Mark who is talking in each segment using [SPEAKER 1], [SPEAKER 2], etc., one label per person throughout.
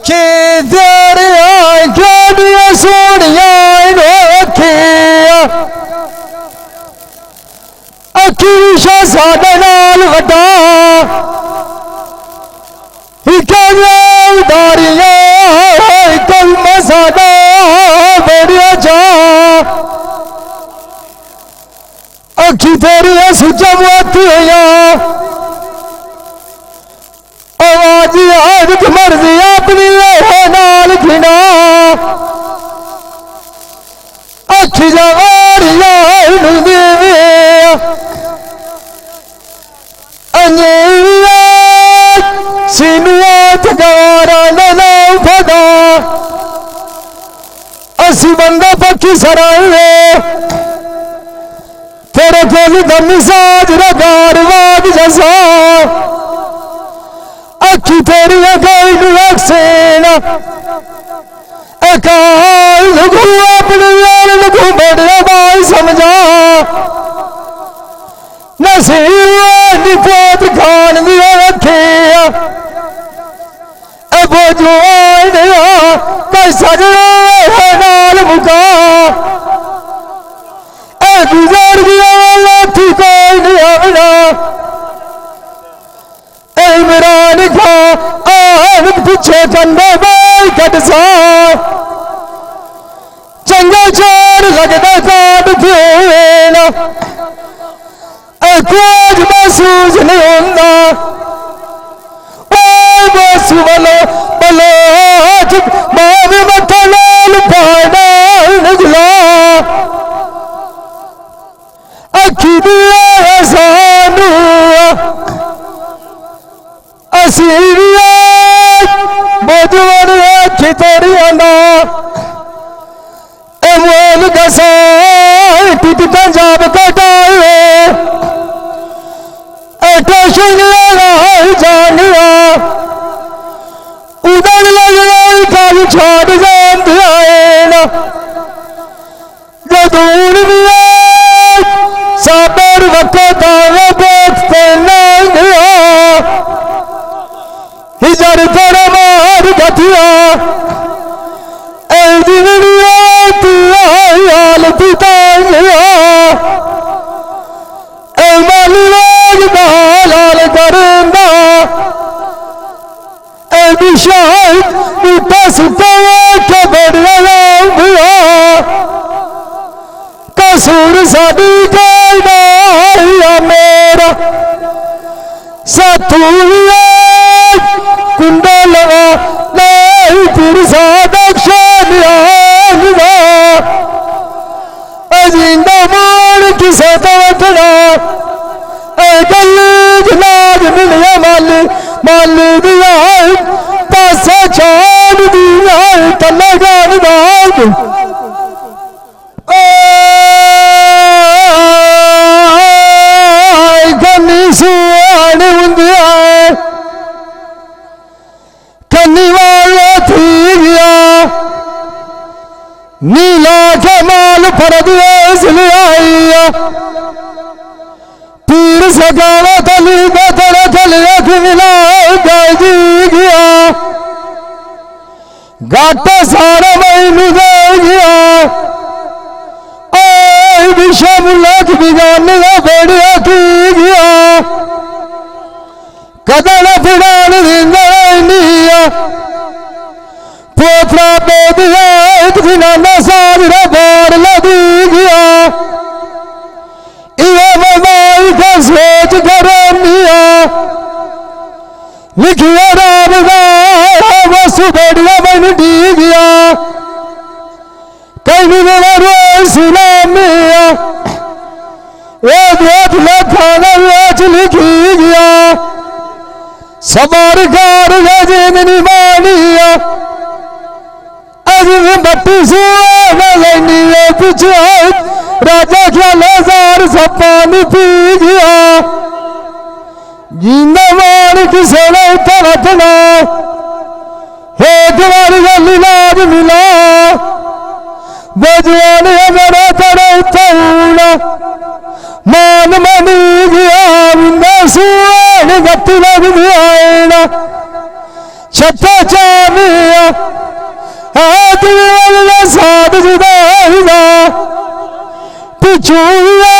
[SPEAKER 1] अखी तेरिया क्यों सोनिया अखिया अखी साडे नाल वड्डा उदारिया कलमा साडा बड़िया जा अखी तेरिया सुचा मोतिया आवाज आदत मर्जी अपनी नाल खिना अखी जवारिया सीनुआ तगारा लो फदा असी बंदा पक्की सराए तेरे कोल दमी साज रगार वाद जसा अखी तेरी गई अक्सेना अकाल लगू अपने यार लगू बड़े बाई समझा नसीब निपोत खान दिया रखे अब जो आया कई सजना है नाल मुका गुजर गया लाठी कोई नहीं आना इमरान खा आन पीछे कंधे बाई कटसा चंगा चार लगता काट फेना कुछ महसूस नहीं होता बस बोलो बोलो मावे मथा लाल पाना निकला अखी दिया सानू असीरिया बोझवन अखी तेरी आंदा मोल गसा टिट पंजाब कटाए जानिया उदर लग कल छोड़ जाना जदूर भी साबर वक्त देखते नहीं हिजर तेरा मार गतिया हालती लाल करेंदा बूटा सुता के बड़िया कसूर साड़ी का मेरा साथू कुंडा लगा नहीं फिर सादक्षण अजिंदा मान किसे तो वठना जनाज मिलिया माली माली दिया पासा छाड़ दिया तला जान दाग कन्नी सुआन हुंदिया कन्नी वाला थी गया नीला के माल परदेस लिया पीर सगावा तली बदल चलिया मिला गई गया घाटा सारा मैनू दे गया विषम लख बिगाने बेड़िया की गया कदल फिरान दिया पोतरा दे दिया एक दिना सारा बार लगी गया सोच करनिया लिखिया राम बस बढ़िया बन डी गया कहीं मेरा रोज सुना मिया एक लखाना रोज लिखी गया सवार कार जिंदनी मानिया अज बट्टी सुना लेनी पीछे राजा ख्याल हजार सपानी पी गया जीना मार किसे रखना एक बार इलाज मिला बजवान मेरा तरह मान मनी गया सुन गति लग गया छठा चामिया छूए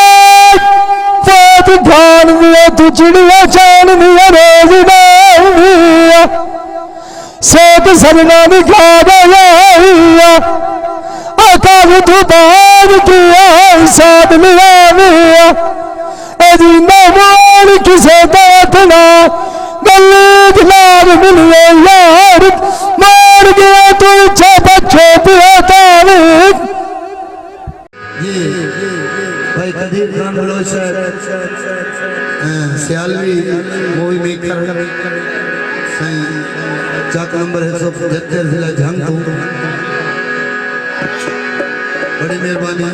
[SPEAKER 1] फात खान दिया तू चिड़िया चान दिया रोज डालिया सेक सजना दिखा गया आकाश तू बार किया साथ मिला अजीना बोल किसे दातना गली दिलार मिलिए यार मार गया तू इच्छा बच्चों पिया तारीख
[SPEAKER 2] ये भाई कदीर खान बलोच सियालवी मूवी मेकर सही चाक नंबर 175 जिला झंग बड़ी मेहरबानी।